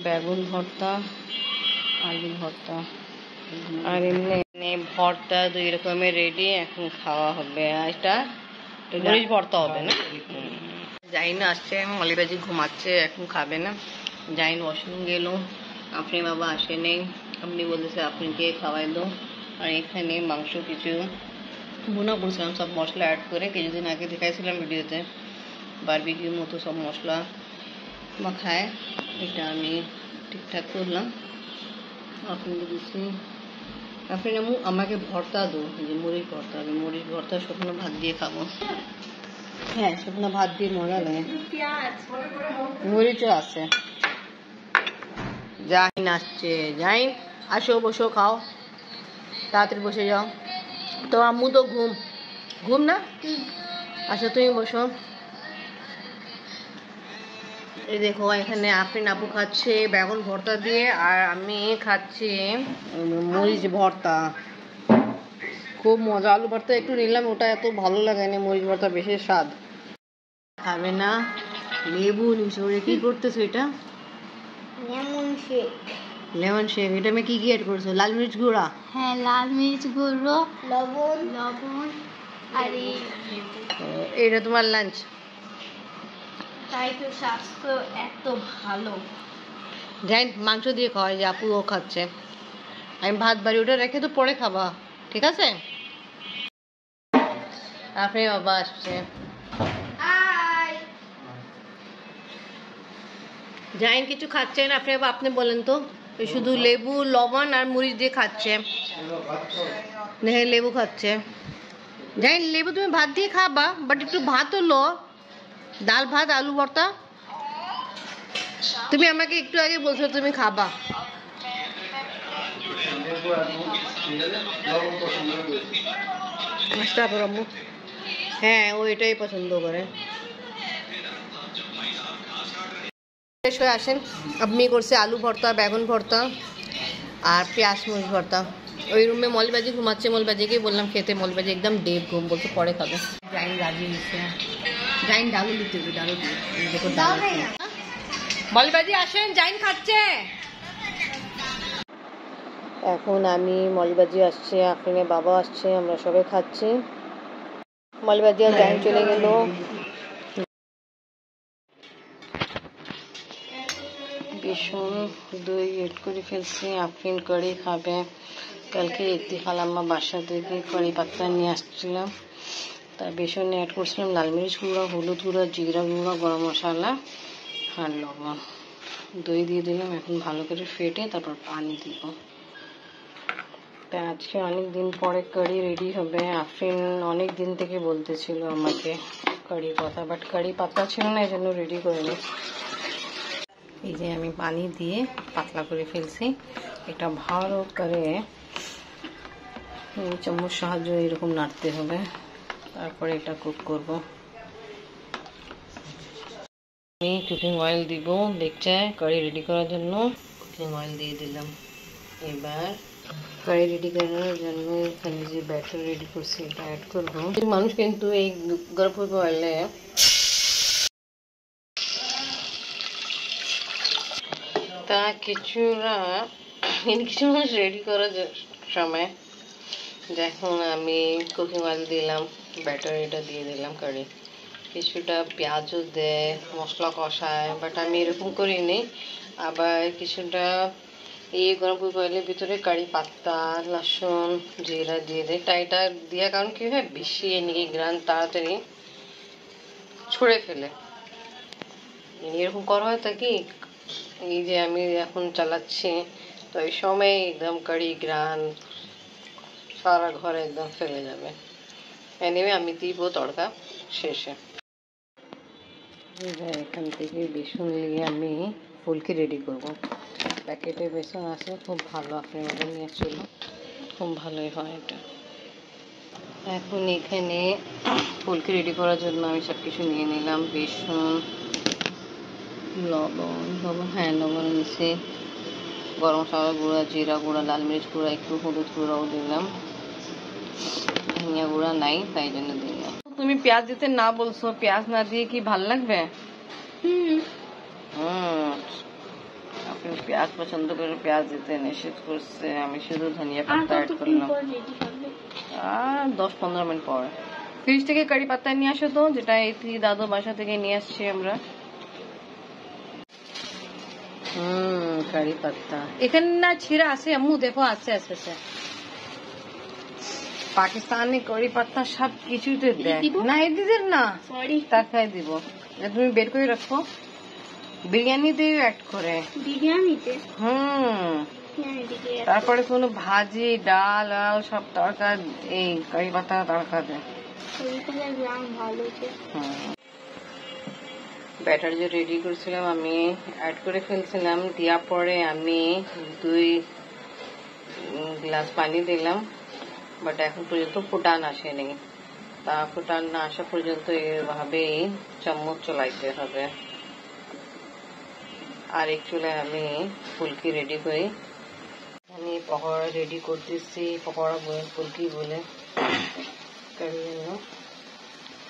বেগুন ভর্তা, আলু ভর্তা আর এমনি ভর্তা 2 রকমের রেডি। এখন খাওয়া হবে। এটা মরিচ ভর্তা হবে না? জাইন আসছে, মলিবাজি ঘুমাচ্ছে, এখন খাবে না। জাইন ওয়াশরুম গেল, আপনি বাবা আসে নেই। আপনি বলতেছে আপনাকে খাওয়াই দো। আর এখানে মাংস কিছু ভুনা করছিলাম সব মশলা অ্যাড করে, কিছুদিন আগে দেখাইছিলাম ভিডিওতে। বারবিকিউ মতো সব মশলা মাখায়, এটা আমি ঠিকঠাক করলাম। আপনাকে দিচ্ছি, আপনি আমাকে ভর্তা দো, যে মরিচ ভর্তা। আমি মরিচ ভর্তা শুকনো ভাত দিয়ে খাবো। হ্যাঁ, শুকনো ভাত দিয়ে মজা লাগে। মরিচও আছে। জাইন আসছে, জাইন আসো, বসো, খাও, তাড়াতাড়ি বসে যাও। তো আম্মু তো ঘুম না। আচ্ছা তুমি বসো। এই দেখো এখানে আফরিন আপু খাচ্ছে বেগুন ভর্তা দিয়ে, আর আমি খাচ্ছি মরিচ ভর্তা। খুব মজা। আলু ভর্তা একটু নিলাম, ওটা এত ভালো লাগেনি, মরিচ ভর্তা বেশি স্বাদ। খাবে না? লেবু নিছো? কি করতেছো এটা? Lemon shake. এটা আমি কি অ্যাড করছো? লাল মরিচ গুঁড়া? হ্যাঁ, লাল মরিচ গুঁড়ো, লবণ আর এটা তোমার লাঞ্চ? তাই তো স্বাস্থ্য এত ভালো। জাইন মাংস দিয়ে খাওয়াই, যে আপু ও খাচ্ছে। আমি ভাত বাড়ি ওটা রেখে তো পরে খাবা, ঠিক আছে? আপনি বাবা আসছে। জাইন কিছু খাচ্ছে না, আপনি বাবা আপনি বলেন তো। শুধু লেবু, লবণ আর মরিচ দিয়ে খাচ্ছে। দেখে লেবু খাচ্ছে। জাইন লেবু তুমি ভাত দিয়ে খাবা, বাট একটু ভাতও লো। ডাল ভাত আলু ভর্তা। তুমি আমাকে একটু আগে বলছো তুমি খাবা। হ্যাঁ, ও এটাই পছন্দ করে। আসেন, আপনি করছে আলু ভর্তা, বেগুন ভর্তা আর পেঁয়াজ মরিচ ভর্তা। ওই রুমে মলিবাজি ঘুমাচ্ছে, মলিবাজিকেই বললাম খেতে। মলিবাজি একদম ডেপ ঘুম, বলতে পরে খাবে। জাইন রাজি হয়েছে। জাইন ডালু দিতে হবে, ডালু দেখো মলিবাজি আসেন, জাইন খাচ্ছে। এখন আমি মলিবাজি আসছে, আফরিনের বাবা আসছে, আমরা সবাই খাচ্ছি। মলিবাজি আর জাইন চলে গেল। ভীষণ দই এড করে ফেলছি। আফরিন কারি খাবে। কালকে একটি খালাম্মা বাসা থেকে কারি পাত্তা নিয়ে আসছিলাম, তার বেসনে অ্যাড করছিলাম লাল মরিচ গুঁড়া, হলুদ গুঁড়া, জিরা গুঁড়া, গরম মশলা আর লবণ। দই দিয়ে দিলাম। এখন ভালো করে ফেটে তারপর পানি দিব। তা আজকে অনেক দিন পরে কারি রেডি হবে। আফরিন অনেক দিন থেকে বলতেছিল আমাকে কারির কথা, বাট কারি পাতা ছিল না, এই জন্য রেডি করিনি। এই যে আমি পানি দিয়ে পাতলা করে ফেলছি। এটা ভালো করে চামচ সাহায্য এরকম নাড়তে হবে, তারপরে এটা কুক করব। আমি কুকিং অয়েল দিব লেকচায় কারি রেডি করার জন্য। কুকিং অয়েল দিয়ে দিলাম। এবার কারি রেডি করার জন্য এখানে যে ব্যাটার রেডি করছি এটা অ্যাড করবো। মানুষ কিন্তু এই গরম অয়েলে তা কিছু মানুষ রেডি করার সময়, যখন আমি কুকিং অয়েল দিলাম, ব্যাটার এটা দিয়ে দিলাম কারি, কিছুটা পেঁয়াজও দেয়, মশলা কষায়, বাট আমি এরকম করিনি। আবার কিছুটা এই গরম অয়েলের ভিতরে কারি পাত্তা, লসুন, জিরা দিয়ে দেয়। তাই এটা দেওয়ার কারণ কি হয়, বেশি এনেকে গ্রান তাড়াতাড়ি ছড়ে ফেলে। এরকম করা হয় তা কি, এই যে আমি এখন চালাচ্ছি তো এই সময় একদম কারি গ্রান সারা ঘরে একদম ফেলে যাবে। এনিওয়ে আমি দিব তড়কা শেষে। এখান থেকে বেসন নিয়ে আমি ফুলকি রেডি করব। প্যাকেটে বেসন আছে, খুব ভালো। আপনার মধ্যে নিয়ে ছিল, খুব ভালোই হয় এটা। এখন এখানে ফুলকি রেডি করার জন্য আমি সব কিছু নিয়ে নিলাম। বেসন, লবণ, হ্যাঁ লবণ নিচ্ছি, গরম মশলা গুঁড়া, জিরা গুঁড়া, লাল মরিচ গুঁড়া, একটু হলুদ গুঁড়াও দিলাম। ধনিয়া গুঁড়া নাই, তাই জন্য দিলাম। তুমি পেঁয়াজ দিতে না বলছো, পেঁয়াজ না দিয়ে কি ভাল লাগবে? কেউ পেঁয়াজ পছন্দ করে পেঁয়াজ দিতে নিষেধ করছে, আমি শুধু ধনিয়া পাতা অ্যাড করলাম। আর 10-15 মিনিট পর। ফ্রিজ থেকে কারি পাতা নিয়ে আসো তো, যেটা এই দাদু বাসা থেকে নিয়ে আসছি আমরা। কারি পাতা এখানে না ছিঁড়া আছে আম্মু, দেখো আছে আছে আছে। পাকিস্তানি কারি পাতা সব কিছুতে দেয় না, এদিকে না তাকাই দিব। তুমি বের করে রাখো, বিরিয়ানিতে অ্যাড করে। বিরিয়ানিতে? তারপরে কোনো ভাজি ডাল আর সব তরকা এই কারি পাতা তরকা দেয়। ব্যাটার যে রেডি করছিলাম আমি অ্যাড করে ফেলছিলাম, দেওয়ার পরে আমি 2 গ্লাস পানি দিলাম, বাট এখন পর্যন্ত ফুটান আসেনি। তা ফুটান না আসা পর্যন্ত এভাবেই চামচ চলাইতে হবে। আর এক চুলায় আমি ফুলকি রেডি করি, আমি পকোড়া রেডি করতেছি। পকোড়া বলে ফুলকি বলে,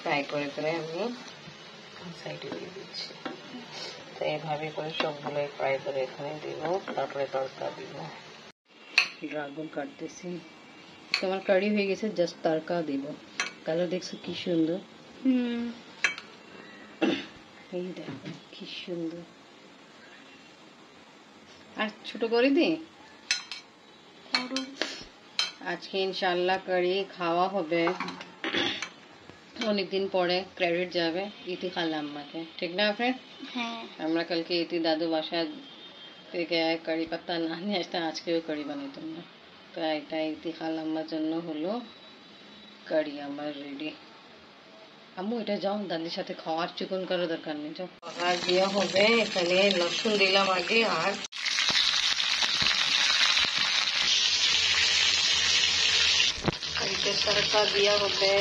ফ্রাই করে করে আমি সাইডে দিয়ে দিচ্ছি। তো এইভাবে করে সবগুলো ফ্রাই করে এখানে দিব, তারপরে তড়কা দিব। ড্রাগন কাটতেছি, তোমার কারি হয়ে গেছে, জাস্ট তড়কা দিব। কালার দেখছো কি সুন্দর, এই দেখো কি সুন্দর। আর ছোট করে দি। আজকে ইনশাল্লাহ কারি খাওয়া হবে, অনেকদিন পরে ক্রেডিট যাবে ইতি খালা আম্মাকে, ঠিক না ফ্রেন্ড? আমরা কালকে ইতি দাদু বাসা থেকে কারি পাতা না নিয়ে আসতাম, আজকেও কারি বানাইতাম না। তো এটা ইতি খালা আম্মার জন্য হলো কারি আমার রেডি। আম্মু এটা যাও দাদির সাথে খাওয়ার চিকন করার দরকার নেই, যাও। আর দেওয়া হবে এখানে রসুন দিলাম আগে, আর তড়কা দেওয়া হবে।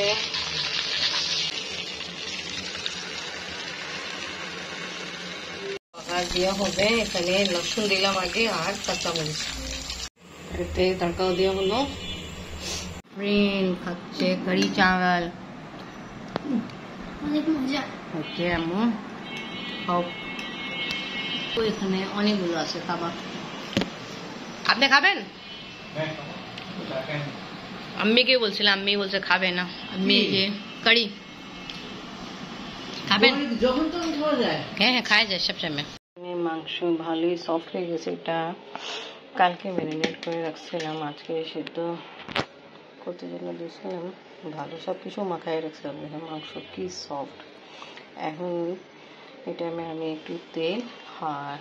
দেওয়া হবে এখানে রসুন দিলাম আগে, আর কাঁচামরিচ। এতে তড়কাও দেওয়া হলো। খাচ্ছে কারি চাওয়াল, অনেক মজা। ওকে আম্মু খাও। এখানে অনেকগুলো আছে খাবার, আপনি খাবেন? আম্মিকে বলছিলাম, আম্মি বলছে খাবে না। আম্মি যে কারি খাবেন? যখন তখন খাওয়া যায়। হ্যাঁ হ্যাঁ খাওয়া যায় সব সময়। মাংস ভালোই সফট হয়ে গেছে, এটা কালকে ম্যারিনেট করে রাখছিলাম, আজকে সেদ্ধ করতে জন্য দিয়েছিলাম। ভালো সব কিছু মাখায় রাখছিলাম, দেখুন মাংস কি সফট। এখন এটা আমি একটু তেল আর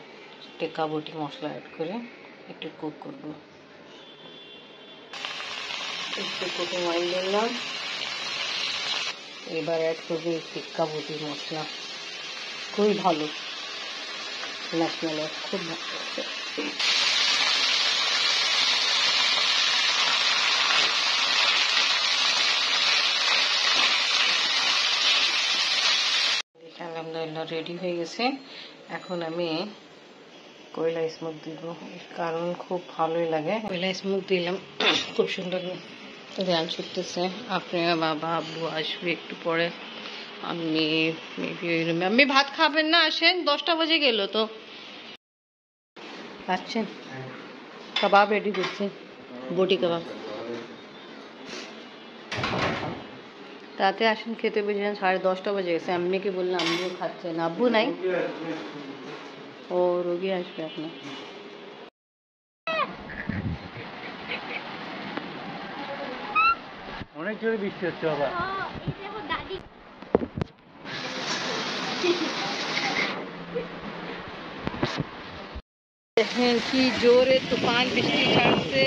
টেক্কা বটি মশলা অ্যাড করে একটু কুক করব। একটু কুকিং অয়েল দিলাম, এবার অ্যাড করবো টেক্কা বটি মশলা। খুবই ভালো ন্যাশনাল, খুব ভালো। আলহামদুলিল্লাহ রেডি হয়ে গেছে। এখন আমি কয়লা স্মোক দিব, কারণ খুব ভালোই লাগে। কয়লা স্মোক দিলাম, খুব সুন্দর ধ্যান ছুটতেছে। আপনার বাবা আব্বু আসবে একটু পরে, আমি ভাত খাবেন না? আসেন, 10টা বাজে গেল তো। আসছেন? কাবাব রেডি করছি, বটি কাবাব। তাতে আসেন, খেতে বুঝলেন 10:30 বাজে গেছে। আম্মিকে বললাম, আম্মিও খাচ্ছেন, আব্বু নাই, ও রোগী আসবে আপনার। অনেক জোরে বৃষ্টি হচ্ছে বাবা। দেখেন কি জোরে তুফান বৃষ্টি ছাড়ছে,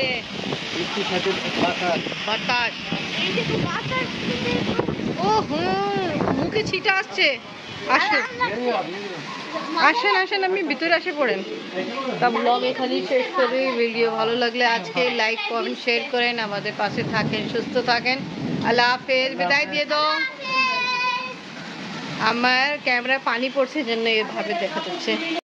বৃষ্টির সাথে বাতাস। ও মুখে ছিটা আসছে। আসেন আসেন আসেন, আপনি ভিতরে আসে পড়েন। তা ব্লগ এখানেই শেষ করি। ভিডিও ভালো লাগলে আজকে লাইক কমেন্ট শেয়ার করেন, আমাদের পাশে থাকেন, সুস্থ থাকেন। আল্লাহ হাফেজ, বিদায় দিয়ে দাও। আমার ক্যামেরায় পানি পড়ছে জন্য এভাবে দেখা যাচ্ছে।